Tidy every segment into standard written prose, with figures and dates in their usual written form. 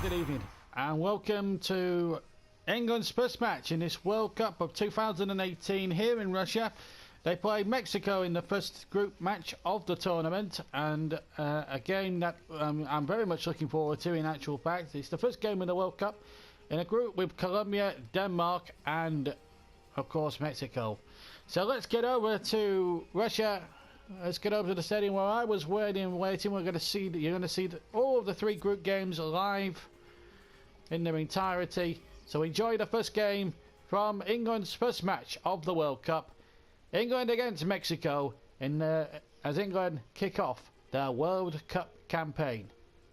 good evening, and welcome to England's first match in this World Cup of 2018 here in Russia. They played Mexico in the first group match of the tournament, and a game that I'm very much looking forward to in actual fact. It's the first game of the World Cup in a group with Colombia, Denmark, and of course Mexico. So let's get over to Russia. Let's get over to the stadium where I was waiting. We're going to see. You're going to see all of the three group games live in their entirety. So enjoy the first game from England's first match of the World Cup. England against Mexico as England kick off their World Cup campaign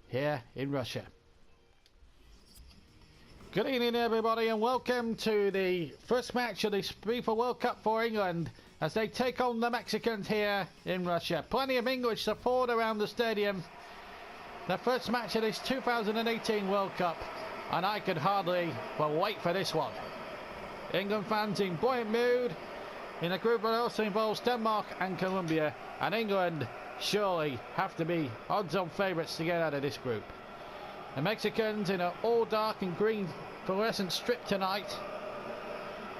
here in Russia. Good evening everybody, and welcome to the first match of this FIFA World Cup for England as they take on the Mexicans here in Russia. Plenty of English support around the stadium. The first match of this 2018 World Cup, and I could hardly wait for this one. England fans in buoyant mood in a group that also involves Denmark and Colombia, and England surely have to be odds-on favourites to get out of this group. The Mexicans in an all dark and green fluorescent strip tonight.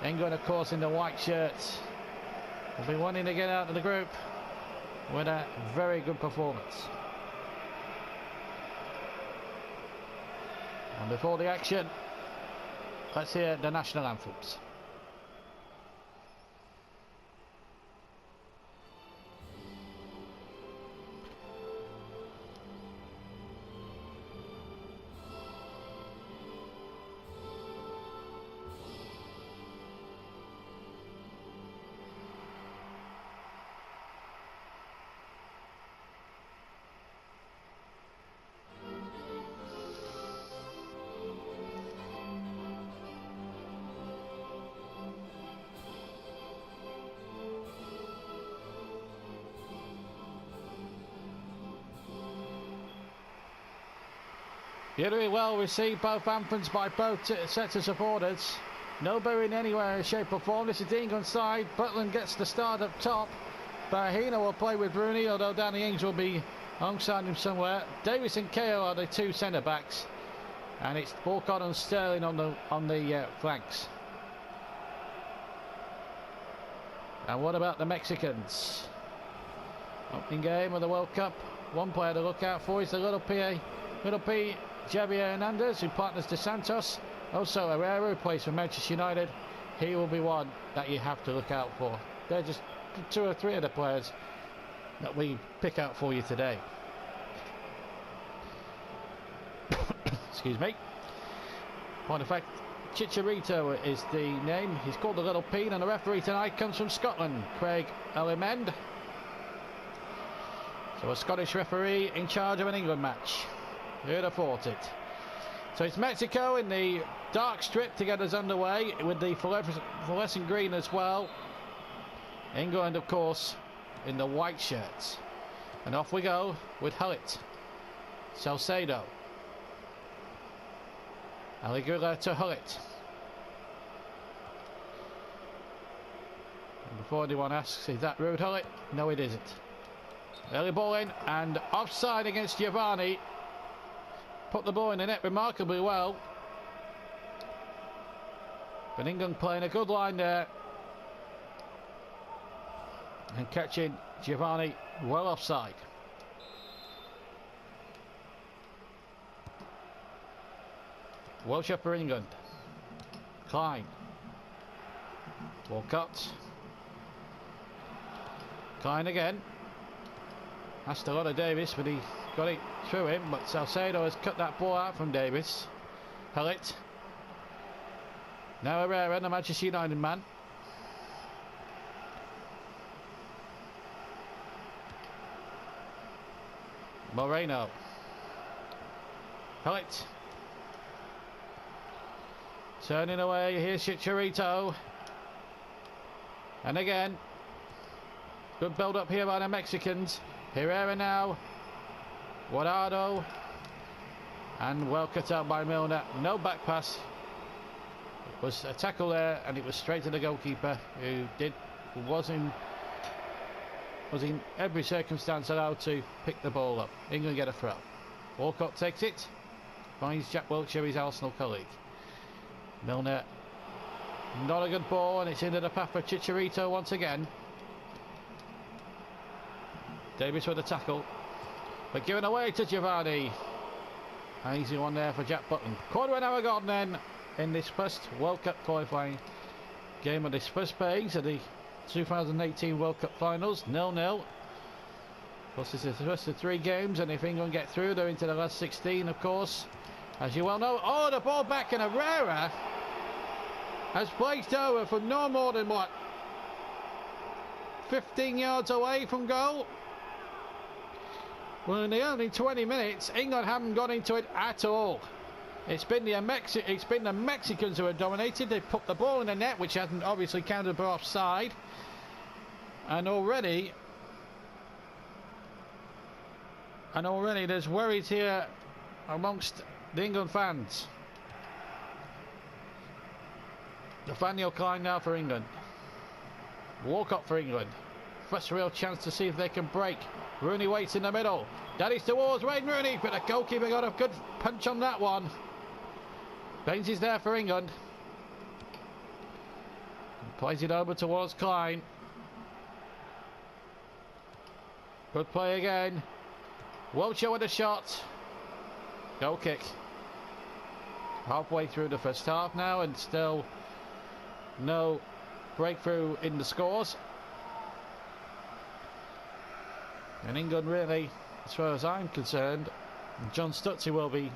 England, of course, in the white shirts. Will be wanting to get out of the group with a very good performance. And before the action, let's hear the national anthems. Very well received, both anthems by both sets of supporters. No booing anywhere in shape or form. This is the England side. Butland gets the start up top. Bahina will play with Rooney, although Danny Ings will be alongside him somewhere. Davis and Cahill are the two centre backs, and it's Walcott and Sterling on the flanks. And what about the Mexicans? Opening game of the World Cup. One player to look out for is the Little P. Javier Hernandez, who partners De Santos. Also Herrera, who plays for Manchester United. He will be one that you have to look out for. They're just two or three of the players that we pick out for you today. Excuse me. Point of fact, Chicharito is the name. He's called the Little P, and the referee tonight comes from Scotland, Craig Ellimend. So a Scottish referee in charge of an England match. Who'd have thought it? So it's Mexico in the dark strip to get us underway, with the fluorescent green as well. England, of course, in the white shirts. And off we go with Hullet, Salcedo, Aligula to Hullet. And before anyone asks, is that Ruud Hullet? No, it isn't. Early ball in, and offside against Giovanni. Put the ball in the net remarkably well. But England playing a good line there. And catching Giovanni well offside. Well shot for England. Klein. Walcott. Klein again. Asked a lot of Davis, but he got it through him. But Salcedo has cut that ball out from Davis. Hullet. Now Herrera, the Manchester United man. Moreno. Hullet. Turning away, here's Chicharito. And again. Good build up here by the Mexicans. Herrera now. Guardado. And well cut out by Milner. No back pass. It was a tackle there, and it was straight to the goalkeeper, who was in every circumstance allowed to pick the ball up. England get a throw. Walcott takes it. Finds Jack Wilshere, his Arsenal colleague. Milner. Not a good ball, and it's into the path of Chicharito once again. Davis with a tackle. But given away to Giovanni. An easy one there for Jack Butland. Quarter of an hour gone then in this first World Cup qualifying game of this first phase of the 2018 World Cup Finals. 0-0. Of course, this is the first of 3 games, and if England get through, they're into the last 16, of course. As you well know. Oh, the ball back, and Herrera has placed over from no more than, what, 15 yards away from goal. Well, in the only 20 minutes, England haven't got into it at all. It's been the Mexicans who have dominated. They've put the ball in the net, which hasn't obviously counted for offside. And already there's worries here amongst the England fans. Nathaniel Klein now for England. Walcott for England. First real chance to see if they can break. Rooney waits in the middle. That is towards Wayne Rooney, but the goalkeeper got a good punch on that one. Baines is there for England. Plays it over towards Klein. Good play again. Wilshere with a shot. Goal kick. Halfway through the first half now, and still no breakthrough in the scores. And England really, as far as I'm concerned, John Stutzy will be.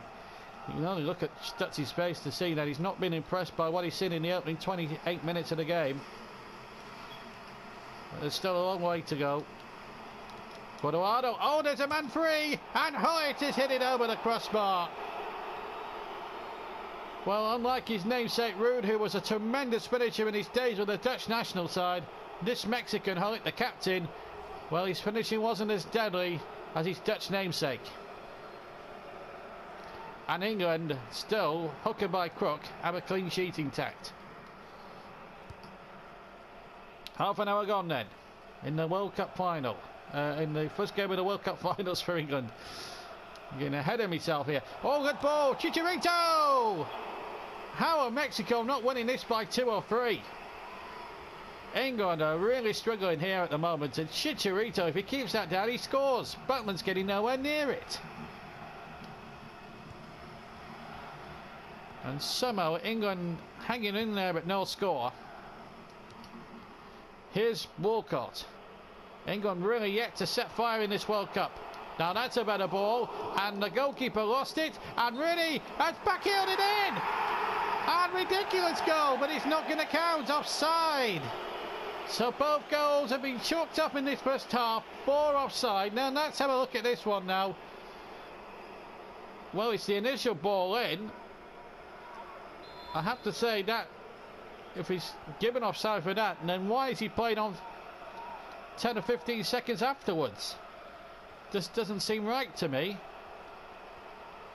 You can only look at Stutzy's face to see that he's not been impressed by what he's seen in the opening 28 minutes of the game. But there's still a long way to go. Guaduardo, oh, there's a man free, and Hoyt has hit it over the crossbar. Well, unlike his namesake Ruud, who was a tremendous finisher in his days with the Dutch national side, this Mexican Hoyt, the captain, well, his finishing wasn't as deadly as his Dutch namesake. And England still, hook and by crook, have a clean sheet intact. Half an hour gone then in the World Cup final. In the first game of the World Cup finals for England. I'm getting ahead of myself here. Oh, good ball, Chicharito! How are Mexico not winning this by 2 or 3? England are really struggling here at the moment, and Chicharito, if he keeps that down, he scores. Butland's getting nowhere near it. And somehow England hanging in there but no score. Here's Walcott. England really yet to set fire in this World Cup. Now that's a better ball, and the goalkeeper lost it, and Rooney has backheeled it in! And ridiculous goal, but it's not going to count, offside. So both goals have been chalked up in this first half for offside. Now let's have a look at this one now. Well, it's the initial ball in. I have to say that if he's given offside for that, then why is he played on 10 or 15 seconds afterwards? Just doesn't seem right to me.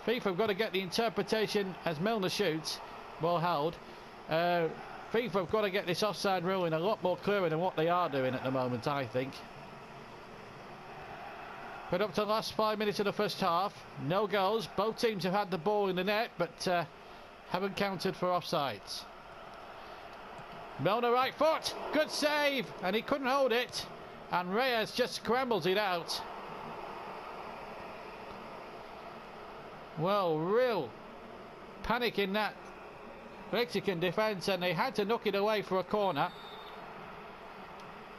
FIFA have got to get the interpretation as Milner shoots well held. FIFA have got to get this offside ruling a lot more clearer than what they are doing at the moment, I think. But up to the last 5 minutes of the first half, no goals. Both teams have had the ball in the net, but haven't counted for offsides. Milner right foot, good save, and he couldn't hold it, and Reyes just scrambles it out. Well, real panic in that Mexican defence, and they had to knock it away for a corner.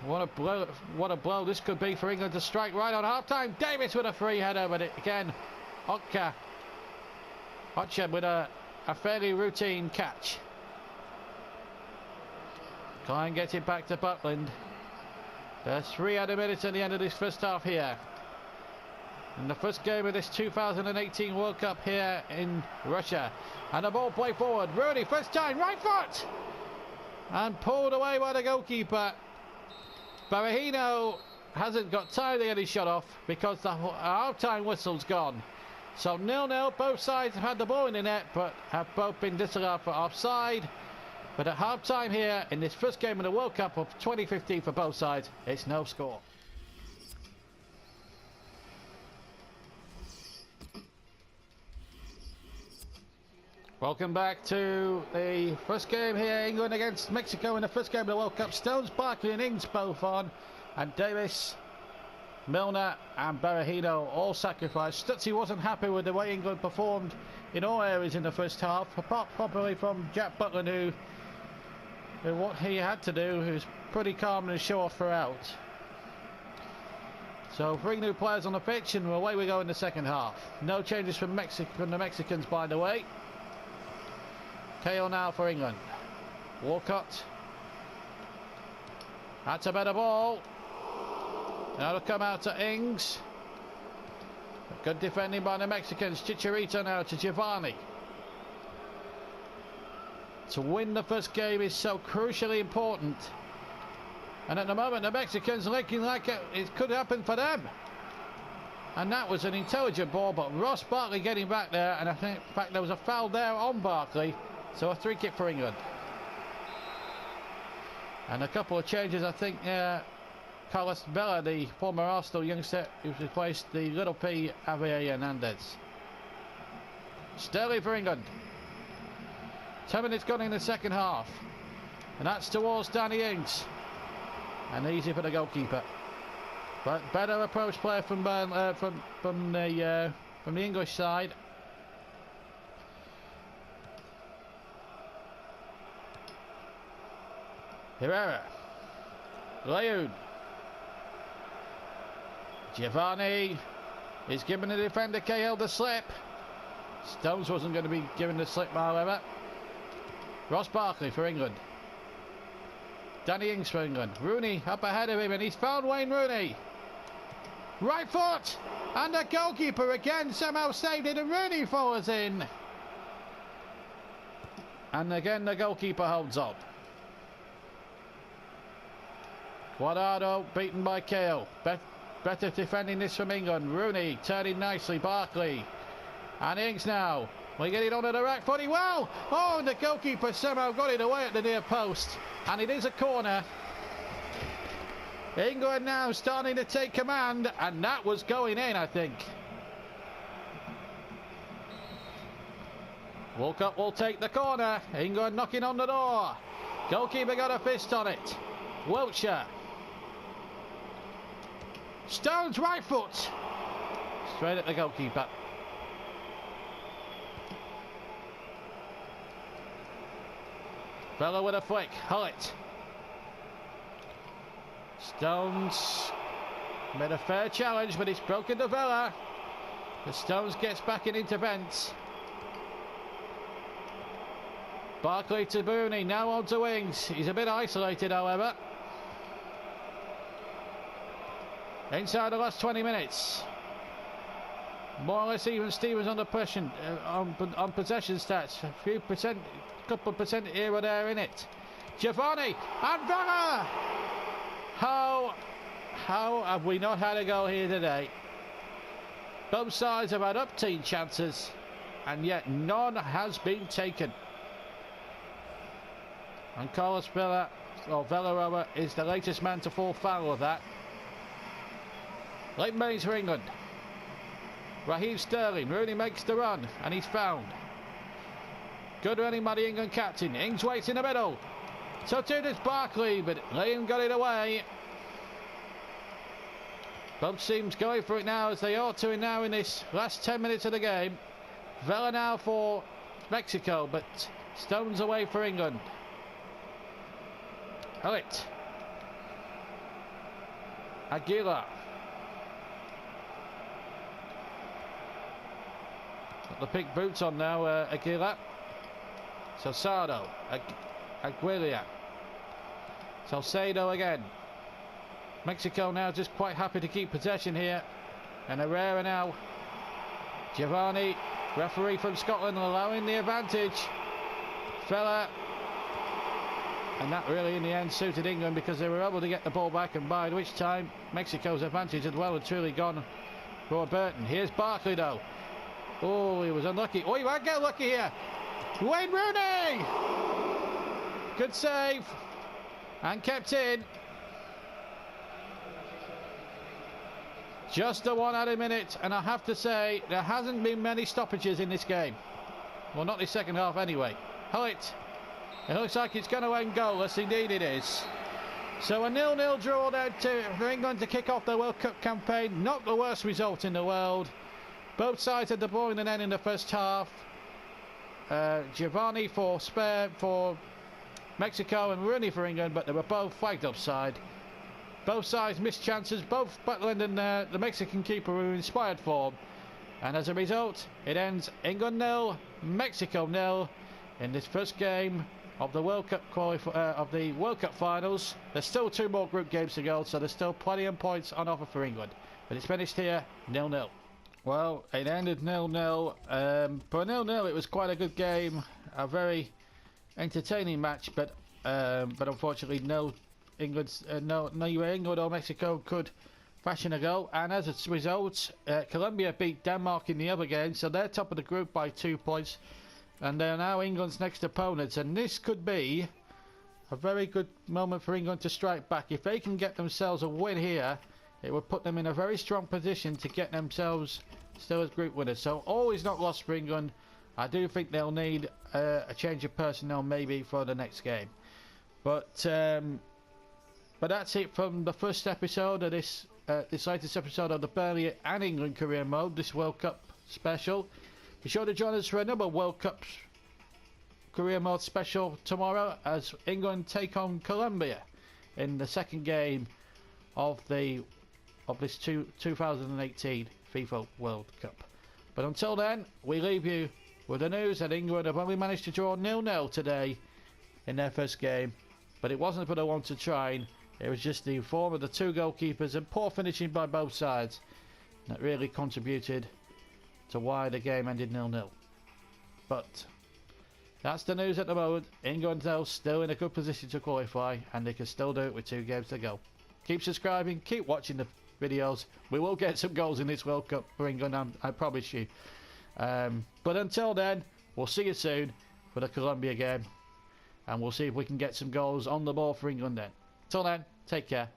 What a blow this could be for England to strike right on half-time. Davis with a free header, but again, Ocha with a fairly routine catch. Klein gets it back to Butland. There's 3 other minutes at the end of this first half here. In the first game of this 2018 World Cup here in Russia. And the ball played forward. Rooney, first time, right foot! And pulled away by the goalkeeper. Barahino hasn't got time to get his shot off because the half-time whistle's gone. So 0-0, both sides have had the ball in the net, but have both been disallowed for offside. But at half-time here, in this first game of the World Cup of 2015 for both sides, it's no score. Welcome back to the first game here, England against Mexico in the first game of the World Cup. Stones, Barkley and Ings both on, and Davis, Milner and Berahino all sacrificed. Stutzy wasn't happy with the way England performed in all areas in the first half, apart probably from Jack Butland, who what he had to do, who's pretty calm and sure throughout. So 3 new players on the pitch, and away we go in the second half. No changes from the Mexicans, by the way. KO now for England. Walcott. That's a better ball. Now it'll come out to Ings. Good defending by the Mexicans. Chicharito now to Giovanni. To win the first game is so crucially important. And at the moment the Mexicans looking like it could happen for them. And that was an intelligent ball, but Ross Barkley getting back there, and I think in fact there was a foul there on Barkley. So a 3 kick for England. And a couple of changes, I think. Carlos Vela, the former Arsenal youngster, who's replaced the little P Javier Hernandez. Sterling for England. 10 minutes gone in the second half. And that's towards Danny Ings. And easy for the goalkeeper. But better approach play from the English side. Herrera, Leon, Giovanni is giving the defender KL the slip. Stones wasn't going to be given the slip, however. Ross Barkley for England. Danny Ings for England. Rooney up ahead of him, and he's found Wayne Rooney. Right foot, and the goalkeeper again somehow saved it, and Rooney falls in. And again the goalkeeper holds up. Guardado beaten by KO. Better defending this from England. Rooney turning nicely. Barkley and Ings now. We get it onto the rack footy. Well, oh, and the goalkeeper somehow got it away at the near post, and it is a corner. England now starting to take command, and that was going in, I think. Walcott will take the corner. England knocking on the door. Goalkeeper got a fist on it. Wiltshire. Stones right foot. Straight at the goalkeeper. Vela with a flick. Hullett. Stones made a fair challenge, but he's broken to Vela. The Stones gets back in intervents. Barkley to Booney. Now on to Ings. He's a bit isolated, however. Inside the last 20 minutes. More or less even Stevens under pressure on possession stats. A few percent, couple of percent here or there in it. Giovanni and Vela. How have we not had a goal here today? Both sides have had up-teen chances, and yet none has been taken. And Carlos Vela, or Vela, is the latest man to fall foul of that. Late Mays for England. Raheem Sterling. Rooney makes the run, and he's found. Good running by the England captain. Ings waits in the middle. So too does Barkley, but Liam got it away. Both teams going for it now, as they ought to now in this last 10 minutes of the game. Vela now for Mexico, but Stones away for England. Hullett. Aguilar. Got the pink boots on now, Aguilar. Salcedo. Aguilar. Salcedo again. Mexico now just quite happy to keep possession here. And Herrera now. Giovanni, referee from Scotland, allowing the advantage. Vela. And that really in the end suited England, because they were able to get the ball back, and by which time Mexico's advantage had well and truly gone for Burton. Here's Barkley though. Oh, he was unlucky. Oh, he might get lucky here. Wayne Rooney! Good save. And kept in. Just the one added minute, and I have to say there hasn't been many stoppages in this game. Well, not the second half anyway. Hullet. It looks like it's going to end goalless. Indeed it is. So a 0-0 draw there for England to kick off the World Cup campaign. Not the worst result in the world. Both sides had the ball in the net in the first half. Giovanni for Mexico and Rooney for England, but they were both flagged offside. Both sides missed chances, both Butland and the Mexican keeper were in inspired form. And as a result, it ends England 0, Mexico 0 in this first game of the World Cup finals. There's still 2 more group games to go, so there's still plenty of points on offer for England. But it's finished here 0-0. Well, it ended 0-0. For 0-0, it was quite a good game, a very entertaining match, but unfortunately, neither England or Mexico could fashion a goal. And as a result, Colombia beat Denmark in the other game, so they're top of the group by 2 points, and they're now England's next opponents. And this could be a very good moment for England to strike back. If they can get themselves a win here, it would put them in a very strong position to get themselves still as group winners. So all is not lost for England. I do think they'll need a change of personnel maybe for the next game. But that's it from the first episode of this latest episode of the Burnley and England career mode, this World Cup special. Be sure to join us for another World Cup career mode special tomorrow as England take on Colombia in the second game of this 2018 FIFA World Cup. But until then, we leave you with the news that England have only managed to draw 0-0 today in their first game, but it wasn't for the want of trying. It was just the form of the 2 goalkeepers and poor finishing by both sides that really contributed to why the game ended 0-0. But that's the news at the moment. England are still in a good position to qualify, and they can still do it with 2 games to go. Keep subscribing, keep watching the videos. We will get some goals in this World Cup for England, I promise you. But until then, we'll see you soon for the Colombia game, and we'll see if we can get some goals on the ball for England then. Till then, take care.